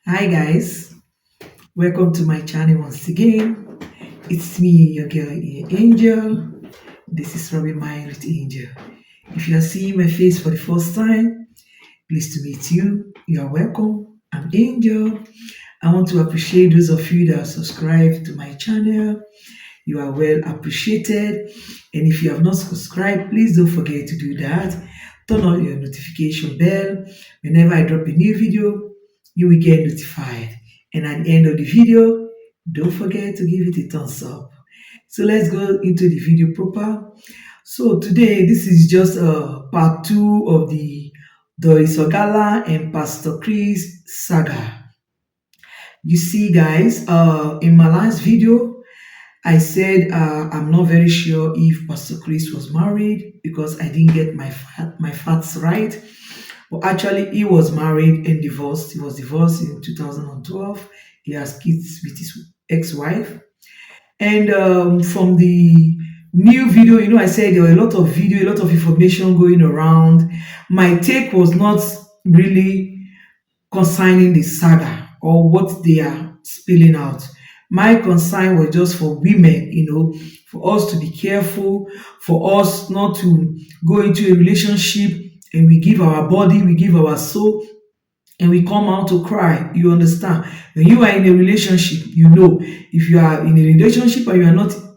Hi guys, welcome to my channel once again. It's me, your girl Angel. This is Robin My with Angel. If you are seeing my face for the first time, pleased to meet you. You are welcome. I'm Angel. I want to appreciate those of you that are subscribed to my channel. You are well appreciated. And if you have not subscribed, please don't forget to do that. Turn on your notification bell. Whenever I drop a new video, you will get notified. And at the end of the video, don't forget to give it a thumbs up. So let's go into the video proper. So today, this is just part two of the Dorris Ogala and Pastor Chris saga. You see, guys, in my last video, I said I'm not very sure if Pastor Chris was married because I didn't get my facts right. But actually, he was married and divorced. He was divorced in 2012. He has kids with his ex-wife. And from the new video, I said there were a lot of video, a lot of information going around. My take was not really concerning the saga or what they are spilling out. My concern was just for women, for us to be careful, for us not to go into a relationship and we give our body, we give our soul, and we come out to cry. You understand? When you are in a relationship, if you are in a relationship and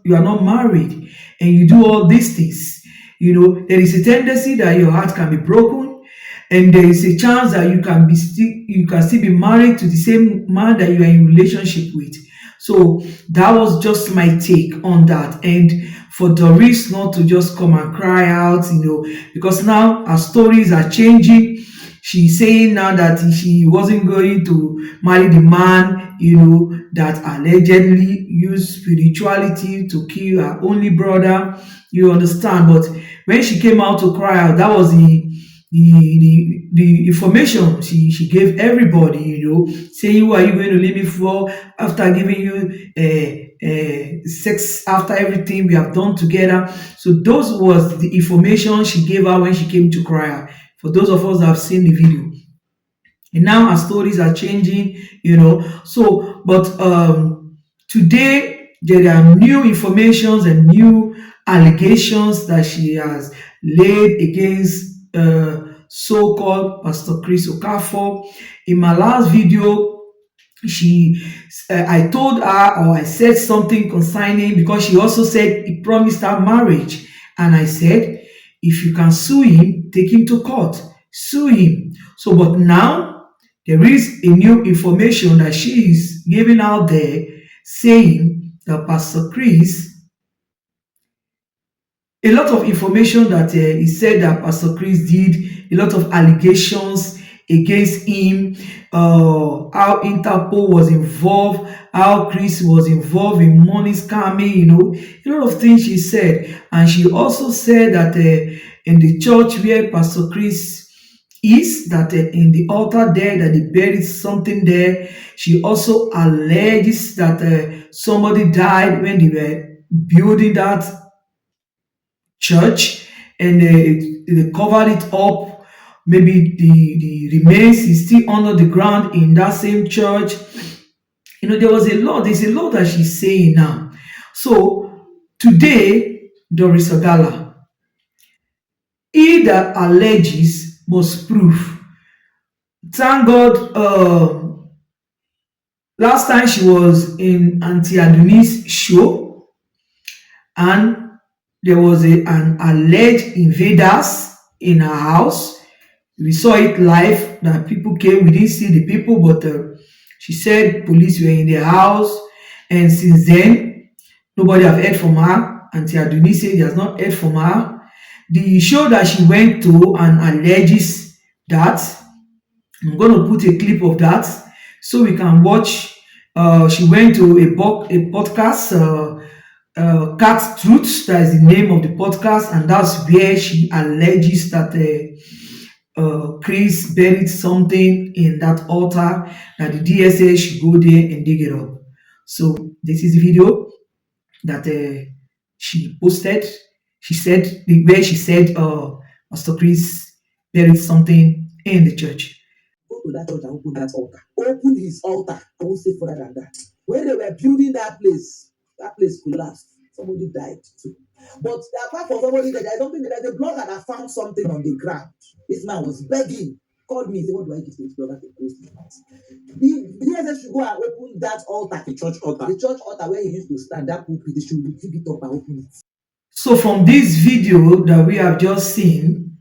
you are not married and you do all these things, there is a tendency that your heart can be broken, and there is a chance that you can still be married to the same man that you are in relationship with. So that was just my take on that. And for Doris not to just come and cry out, because now her stories are changing. She's saying now that she wasn't going to marry the man, that allegedly used spirituality to kill her only brother. You understand? But when she came out to cry out, that was the information she gave everybody, saying, who are you going to leave me for after giving you sex, after everything we have done together. So those was the information she gave her when she came to cry out, for those of us that have seen the video. And now our stories are changing, so but today there are new informations and new allegations that she has laid against so-called Pastor Chris Okafor. In my last video, I told her, or I said something concerning, because she also said he promised her marriage, and I said, if you can sue him, take him to court, sue him. So but now there is a new information that she is giving out there, saying that Pastor Chris, a lot of information that he said that Pastor Chris did, a lot of allegations against him, how Interpol was involved, how Chris was involved in money scamming, a lot of things she said. And she also said that in the church where Pastor Chris is, that in the altar there, that they buried something there. She also alleges that somebody died when they were building that church, and they covered it up. Maybe the remains is still under the ground in that same church. There's a lot that she's saying now. So today, Dorris Ogala, he that alleges must prove. Thank God, last time she was in Auntie Aduni's show, and there was an alleged invaders in her house. We saw it live that people came. We didn't see the people, but she said police were in the house. And since then, nobody have heard from her. Auntie Aduni said he has not heard from her. The show that she went to and alleges that, I'm going to put a clip of that so we can watch. She went to a podcast, Cat Truth, that is the name of the podcast, and that's where she alleges that Chris buried something in that altar, that the DSA should go there and dig it up. So this is the video that she posted. She said, where she said Pastor Chris buried something in the church. go to that church and open that altar. Open his altar. I won't say further than that. When they were building that place collapsed. Somebody died too. But apart from somebody that there's something that the blogger that found something on the ground. This man was begging. Called me, he said, what do I give to this blogger to close his mouth? The DSS should go and open that altar. The church altar where he used to stand, that pulpit, they should dig it up and open it. So from this video that we have just seen,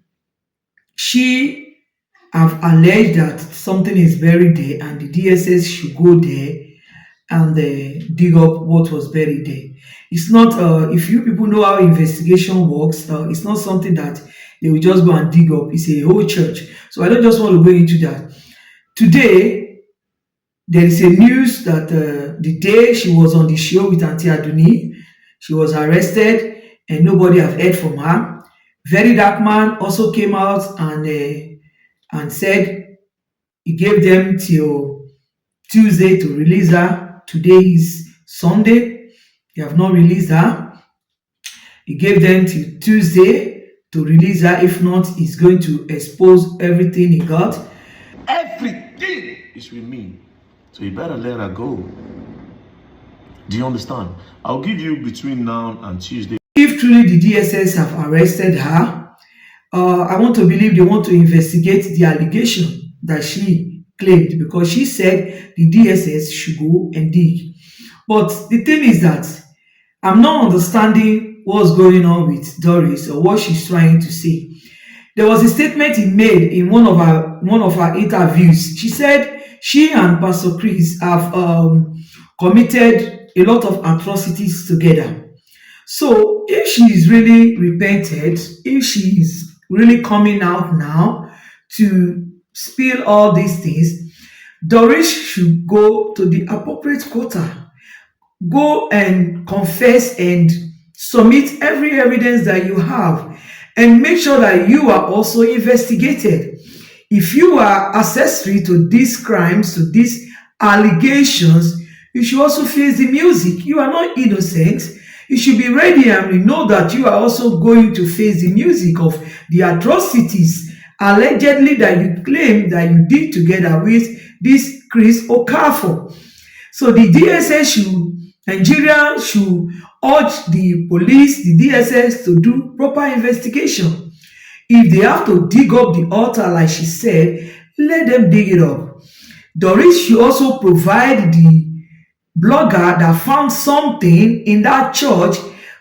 she have alleged that something is buried there and the DSS should go there and dig up what was buried there. It's not, if you people know how investigation works, it's not something that they will just go and dig up. It's a whole church. So I don't just want to go into that. Today, there is a news that the day she was on the show with Auntie Aduni, she was arrested and nobody have heard from her. Very Dark Man also came out and said he gave them till Tuesday to release her. Today is Sunday. They have not released her. He gave them till Tuesday to release her. If not, he's going to expose everything he got. Everything is with me. So you better let her go. Do you understand? I'll give you between now and Tuesday. If truly the DSS have arrested her, I want to believe they want to investigate the allegation that she claimed, because she said the DSS should go and dig. But the thing is that I'm not understanding what's going on with Dorris or what she's trying to say. There was a statement he made in one of her interviews. She said she and Pastor Chris have committed a lot of atrocities together. So if she is really repented, if she is really coming out now to spill all these things, Dorris should go to the appropriate quarter, go and confess and submit every evidence that you have, and make sure that you are also investigated. If you are accessory to these crimes, to these allegations, you should also face the music. You are not innocent. You should be ready and know that you are also going to face the music of the atrocities allegedly that you claim that you did together with this Chris Okafor. So the Nigeria should urge the police, the DSS, to do proper investigation. If they have to dig up the altar, like she said, let them dig it up. Dorris should also provide the blogger that found something in that church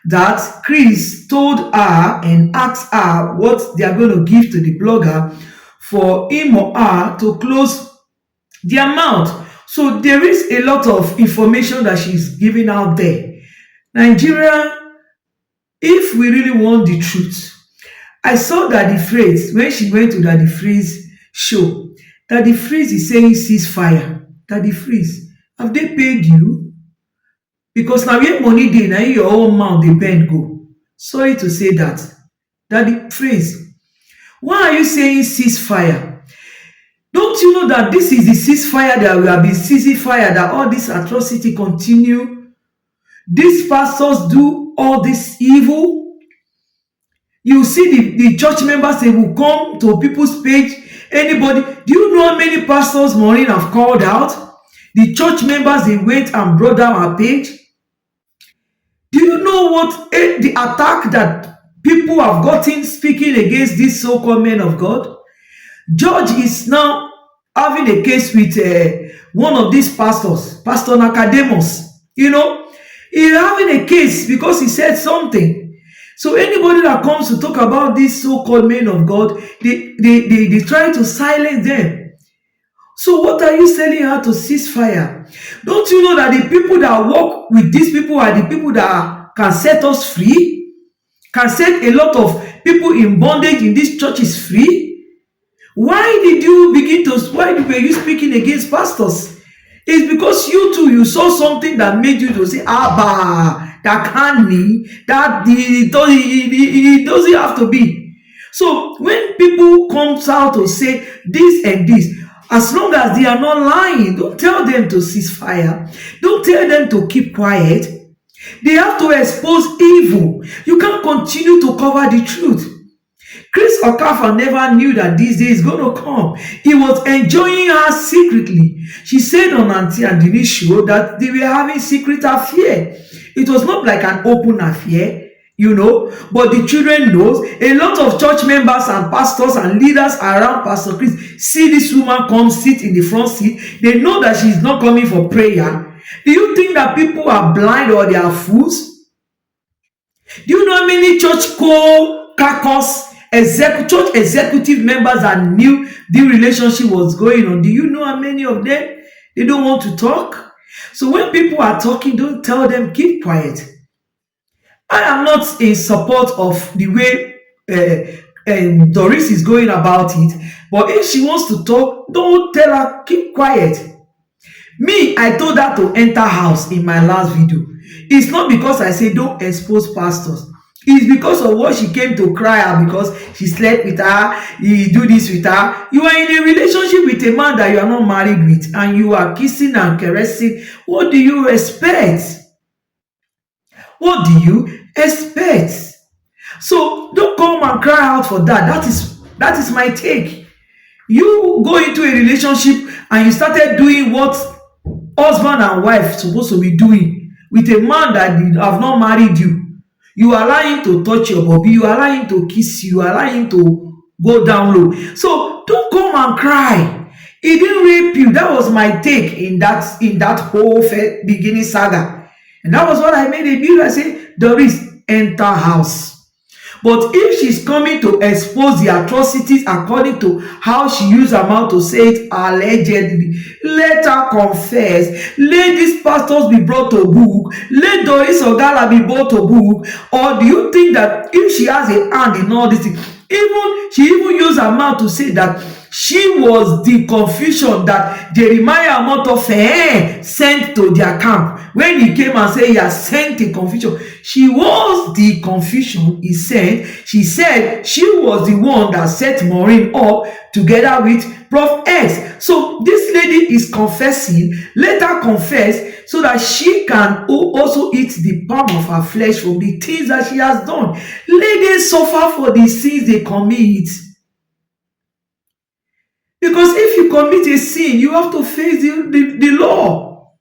that Chris told her and asked her what they are going to give to the blogger for him or her to close their mouth. So there is a lot of information that she's giving out there. Nigeria, if we really want the truth, I saw that the phrase, when she went to that the phrase show, that the phrase is saying ceasefire. That the phrase, have they paid you? Because now your money dey, now your own mouth they bend go. Sorry to say that. That the phrase. Why are you saying ceasefire? Don't you know that this is the ceasefire that we have been ceasing fire, that all this atrocity continue? These pastors do all this evil. You see the church members, they will come to people's page. Anybody, do you know how many pastors Maureen have called out? The church members, they went and brought down our page. Do you know what the attack that people have gotten speaking against these so-called men of God? George is now having a case with one of these pastors, Pastor Nakademus. You know, he's having a case because he said something. So anybody that comes to talk about these so-called men of God, they try to silence them. So what are you telling her to cease fire? Don't you know that the people that work with these people are the people that can set us free? Can set a lot of people in bondage in these churches free? Why were you speaking against pastors? It's because you too, you saw something that made you to say, that can't be, that it doesn't have to be. So when people come out to say this and this, as long as they are not lying, don't tell them to cease fire. Don't tell them to keep quiet. They have to expose evil. You can't continue to cover the truth. Chris Okafor never knew that this day is going to come. He was enjoying her secretly. She said on Auntie and Denise show that they were having secret affair. It was not like an open affair, but the children knows. A lot of church members and pastors and leaders around Pastor Chris see this woman come sit in the front seat. They know that she's not coming for prayer. Do you think that people are blind or they are fools? Do you know how many church caucus church executive members that knew the relationship was going on? Do you know how many of them, they don't want to talk? So when people are talking, don't tell them, keep quiet. I am not in support of the way Dorris is going about it, but if she wants to talk, don't tell her, keep quiet. Me, I told her to enter house in my last video. It's not because I say don't expose pastors. It's because of what she came to cry out, because she slept with her, he do this with her. You are in a relationship with a man that you are not married with, and you are kissing and caressing. What do you expect? What do you expect? So don't come and cry out for that. That is my take. You go into a relationship and you started doing what husband and wife supposed to be doing with a man that have not married you. You allow him to touch your body, you allow him to kiss you, allow him to go down low. So don't come and cry. He didn't rape you. That was my take in that whole beginning saga. And that was what I made a deal. I said, Dorris, enter house. But if she's coming to expose the atrocities according to how she used her mouth to say it allegedly, let her confess. Let these pastors be brought to book. Let Dorris Ogala be brought to book. Or do you think that if she has a hand in all this thing, she even used her mouth to say that she was the confusion that Jeremiah Amotofe sent to their camp. When he came and said he has sent a confusion, she was the confusion he sent. She said she was the one that set Maureen up together with Prof X. So this lady is confessing. Let her confess so that she can also eat the palm of her flesh from the things that she has done. Let them suffer for the sins they commit. Because if you commit a sin, you have to face the law.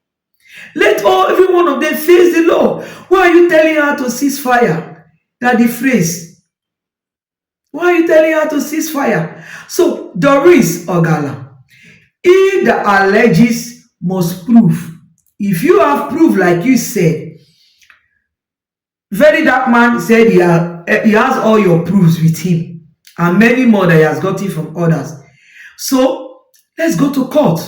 Let every one of them face the law. Why are you telling her to cease fire? That the phrase. Why are you telling her to cease fire? So, Dorris Ogala, he that alleges must prove. If you have proof, like you said, very dark man said he has all your proofs with him, and many more that he has gotten from others. So, let's go to court.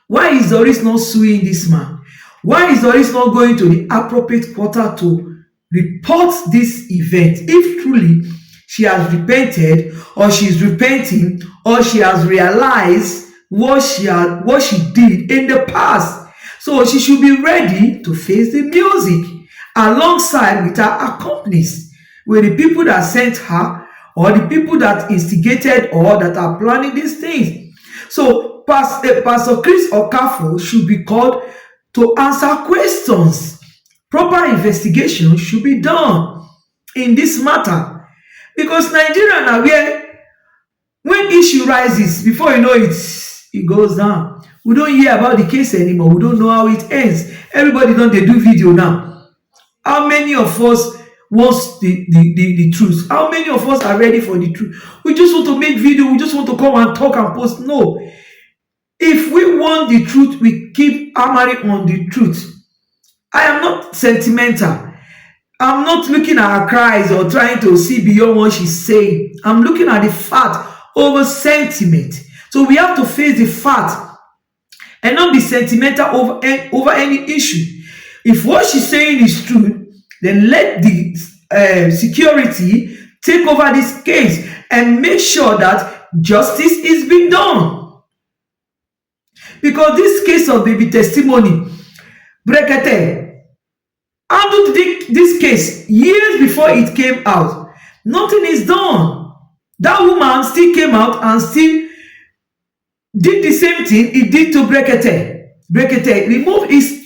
Why is Dorris not suing this man? Why is Dorris not going to the appropriate quarter to report this event? If truly she has repented, or she is repenting, or she has realized what she did in the past. So she should be ready to face the music alongside with her accomplice, with the people that sent her, or the people that instigated or that are planning these things. So Pastor Chris Okafor should be called to answer questions. Proper investigation should be done in this matter. Because Nigeria now, where when issue rises, before you know it, it goes down. We don't hear about the case anymore. We don't know how it ends. Everybody they do video now. How many of us wants the truth? How many of us are ready for the truth? We just want to make video. We just want to come and talk and post. No. If we want the truth, we keep hammering on the truth. I am not sentimental. I'm not looking at her cries or trying to see beyond what she's saying. I'm looking at the fact over sentiment. So we have to face the fact and not be sentimental over any issue. If what she's saying is true, then let the security take over this case and make sure that justice is being done. Because this case of baby testimony, Brekete, handled this case years before it came out. Nothing is done. That woman still came out and still did the same thing he did to Brekete. Brekete removed his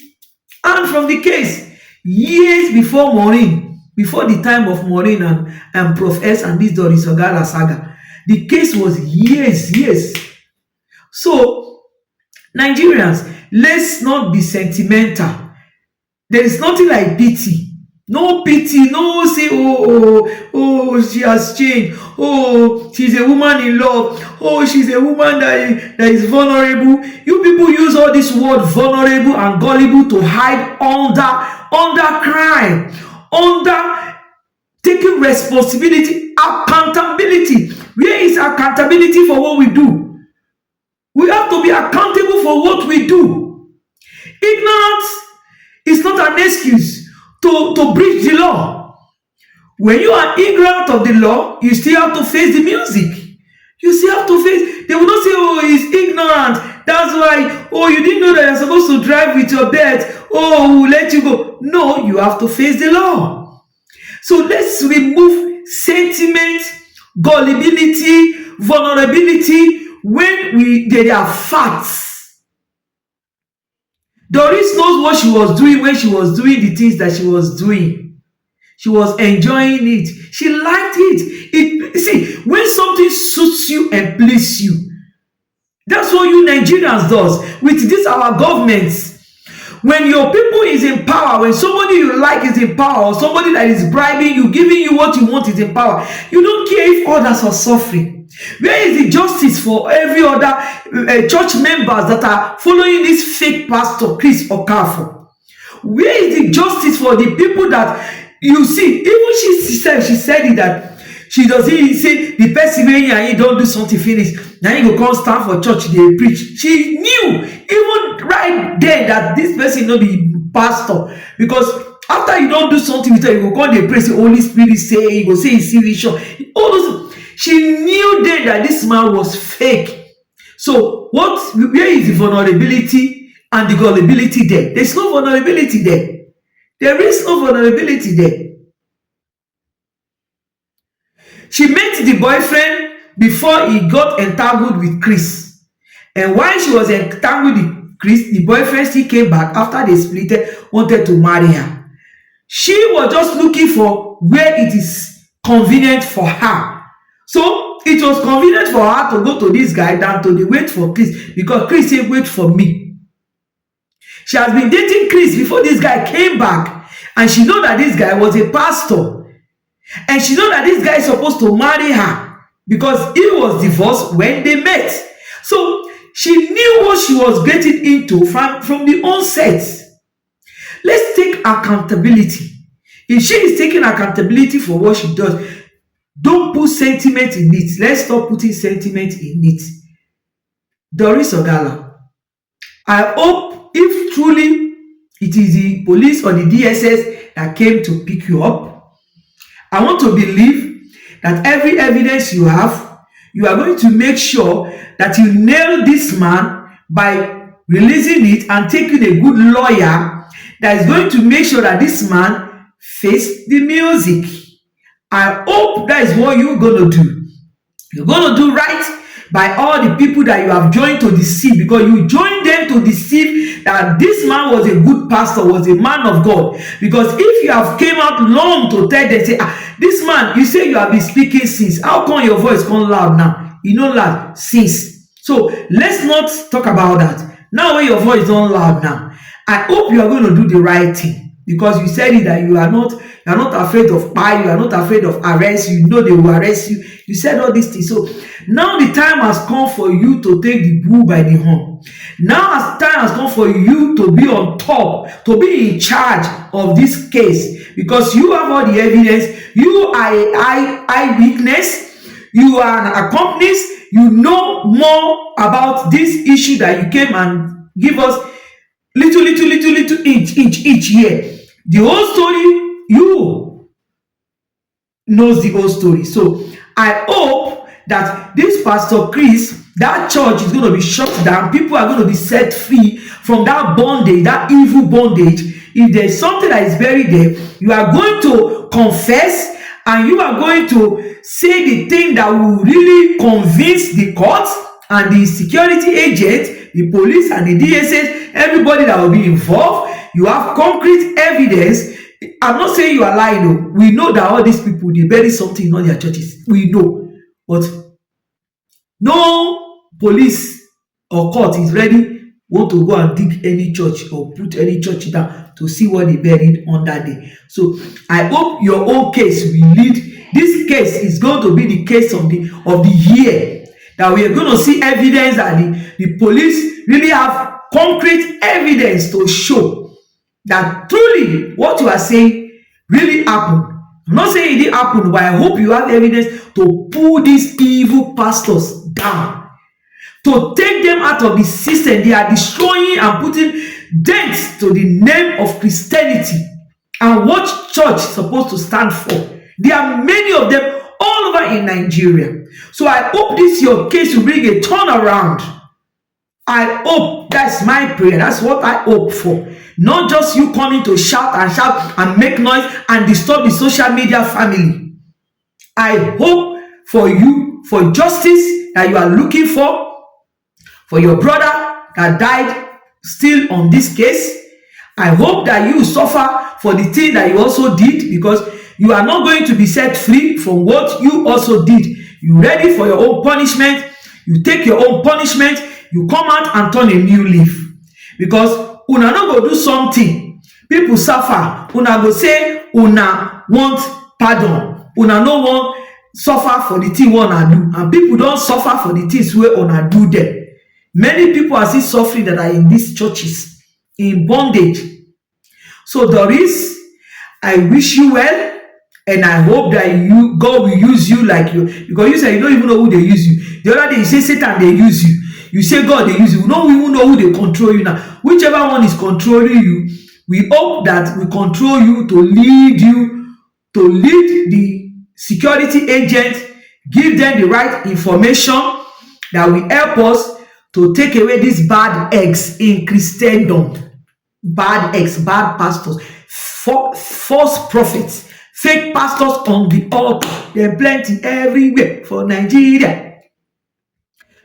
hand from the case years before Maureen. before the time of Maureen and Prof S and this Dorris Ogala saga. The case was years. So Nigerians, let's not be sentimental. There is nothing like pity. No pity, no say, she has changed. Oh, she's a woman in love. Oh, she's a woman that is vulnerable. You people use all this word vulnerable and gullible to hide under crime, under taking responsibility, accountability. Where is accountability for what we do? We have to be accountable for what we do. Ignorance is not an excuse to breach the law. When you are ignorant of the law, you still have to face the music. You still have to face. They will not say, oh, he's ignorant. That's why, oh, you didn't know that you're supposed to drive with your belt. Oh, we'll let you go. No, you have to face the law. So let's remove sentiment, gullibility, vulnerability when there are facts. Doris knows what she was doing when she was doing the things that she was doing. She was enjoying it. She liked it. See, when something suits you and pleases you, that's what you Nigerians does with this our governments. When your people is in power, when somebody you like is in power, or somebody that is bribing you, giving you what you want is in power, you don't care if others are suffering. Where is the justice for every other church members that are following this fake Pastor Chris Okafor? Where is the justice for the people that you see? Even she said it that she doesn't say the person when you don't do something finish. Now you go come stand for church, they preach. She knew even right there that this person not be pastor, because after you don't do something with her, you go call the praise the Holy Spirit say, you go say it's vision. All those. She knew then that this man was fake. So where is the vulnerability and the gullibility there? There's no vulnerability there. There is no vulnerability there. She met the boyfriend before he got entangled with Chris. And while she was entangled with Chris, the boyfriend still came back after they split, wanted to marry her. She was just looking for where it is convenient for her. So it was convenient for her to go to this guy than to wait for Chris, because Chris said, wait for me. She has been dating Chris before this guy came back, and she know that this guy was a pastor, and she know that this guy is supposed to marry her because he was divorced when they met. So she knew what she was getting into from the onset. Let's take accountability. If she is taking accountability for what she does, don't put sentiment in it. Let's stop putting sentiment in it. Dorris Ogala, I hope if truly it is the police or the DSS that came to pick you up, I want to believe that every evidence you have, you are going to make sure that you nail this man by releasing it and taking a good lawyer that is going to make sure that this man face the music. I hope that is what you're going to do. You're going to do right by all the people that you have joined to deceive, because you joined them to deceive that this man was a good pastor, was a man of God. Because if you have came out long to tell them, say, this man, you say you have been speaking since. How come your voice come loud now? You know loud since. So let's not talk about that. Now when your voice don't loud now, I hope you are going to do the right thing, because you said it that you are not afraid of pie, you are not afraid of arrest, you know they will arrest you. You said all these things. So now the time has come for you to take the bull by the horn. Now time has come for you to be on top, to be in charge of this case, because you have all the evidence. You are an eyewitness, you are an accomplice, you know more about this issue that you came and give us little inch each year. The whole story, you knows the whole story. So I hope that this Pastor Chris, that church is going to be shut down. People are going to be set free from that bondage, that evil bondage. If there's something that is buried there, you are going to confess, and you are going to say the thing that will really convince the court and the security agent, the police and the DSS, everybody that will be involved. You have concrete evidence. I'm not saying you are lying, no. We know that all these people, they bury something in all their churches. We know. But no police or court is ready want to go and dig any church or put any church down to see what they buried on that day. So I hope your own case will lead. This case is going to be the case of the year, that we are going to see evidence that the police really have concrete evidence to show that truly what you are saying really happened. I'm not saying it didn't happen, but I hope you have evidence to pull these evil pastors down, to take them out of the system. They are destroying and putting dents to the name of Christianity and what church is supposed to stand for. There are many of them all over in Nigeria. So I hope this your case will bring a turnaround. I hope, that's my prayer. That's what I hope for. Not just you coming to shout and make noise and disturb the social media family. I hope for you, for justice that you are looking for your brother that died still on this case. I hope that you suffer for the thing that you also did, because you are not going to be set free from what you also did. You ready for your own punishment. You take your own punishment. You come out and turn a new leaf. Because una no go do something, people suffer, una go say una want pardon, una no want suffer for the thing una do, and people don't suffer for the things wey una do them. Many people are still suffering that are in these churches in bondage. So Dorris, I wish you well, and I hope that God will use you like you, because you say you don't even know who they use you. The other day you say Satan they use you. You say God they use you. We don't even know who they control you now. Whichever one is controlling you, we hope that we control you to lead the security agents, give them the right information that will help us to take away these bad eggs in Christendom. Bad eggs, bad pastors, false prophets, fake pastors on the altar. There are plenty everywhere for Nigeria.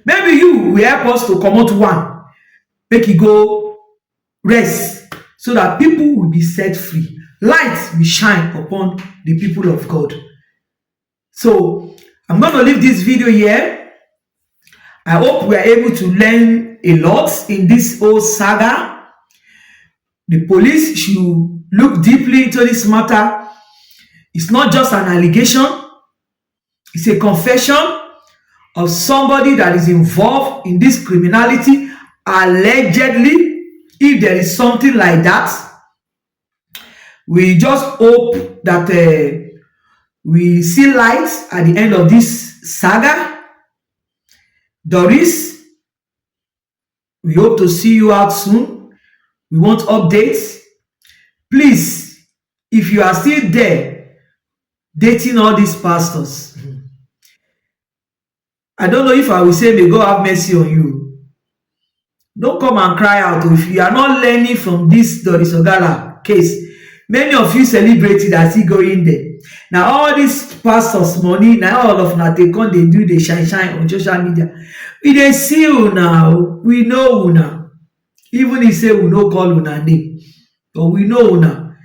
Maybe you will help us to come out one, make it go rest, so that people will be set free. Light will shine upon the people of God. So I'm going to leave this video here. I hope we are able to learn a lot in this whole saga. The police should look deeply into this matter. It's not just an allegation. It's a confession of somebody that is involved in this criminality, allegedly. If there is something like that, we just hope that we see light at the end of this saga. Dorris, we hope to see you out soon. We want updates. Please, if you are still there dating all these pastors, I don't know if I will say may God have mercy on you. Don't come and cry out. If you are not learning from this Dorris Ogala case, many of you celebrated as he going there. Now all these pastors money, now all of now they come, they do the shine on social media. We dey see you now. We know una. Even if say we no call una name, but we know una.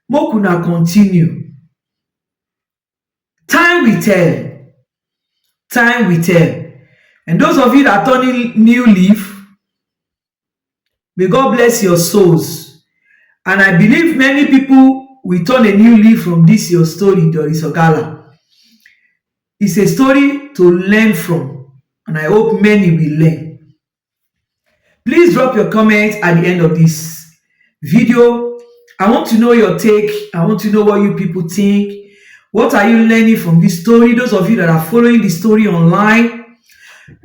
Make una continue. Time will tell. Time will tell. And those of you that are turning new leaf, may God bless your souls. And I believe many people will turn a new leaf from this your story, Dorris Ogala. It's a story to learn from, and I hope many will learn. Please drop your comments at the end of this video. I want to know your take. I want to know what you people think. What are you learning from this story? Those of you that are following the story online,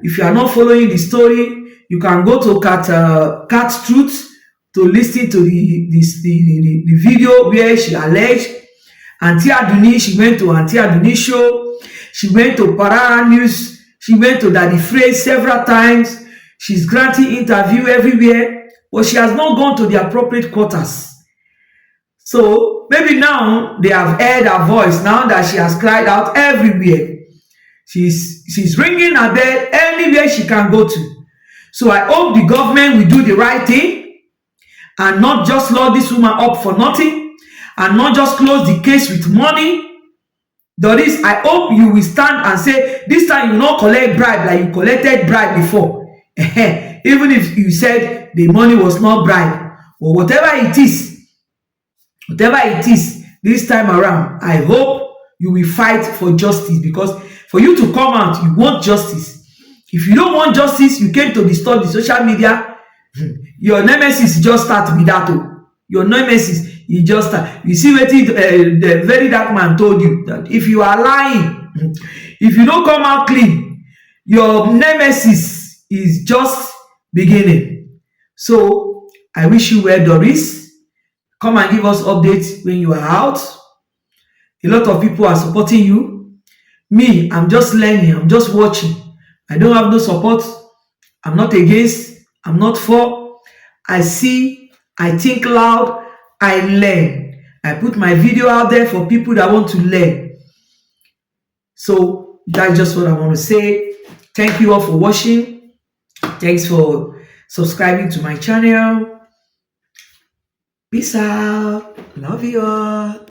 if you are not following the story, you can go to Cat's Truth to listen to the video where she alleged Auntie Aduni. She went to Auntie Aduni show. She went to Parara News. She went to Daddy Phrase several times. She's granting interview everywhere, but she has not gone to the appropriate quarters. So maybe now they have heard her voice, now that she has cried out everywhere. She's ringing her bell anywhere she can go to. So I hope the government will do the right thing and not just lock this woman up for nothing. and not just close the case with money. Dorris, I hope you will stand and say this time you will not collect bribe like you collected bribe before. Even if you said the money was not bribe, or whatever it is, this time around, I hope you will fight for justice, because for you to come out, you want justice. If you don't want justice, you came to disturb the social media. Your nemesis just start with that. Your nemesis, he just start. You see what the very dark man told you, that if you are lying, if you don't come out clean, your nemesis is just beginning. So I wish you well, Dorris. Come and give us updates when you are out. A lot of people are supporting you. Me, I'm just learning. I'm just watching. I don't have no support. I'm not against. I'm not for. I see. I think loud. I learn. I put my video out there for people that want to learn. So that's just what I want to say. Thank you all for watching. Thanks for subscribing to my channel. Peace out. Love you all.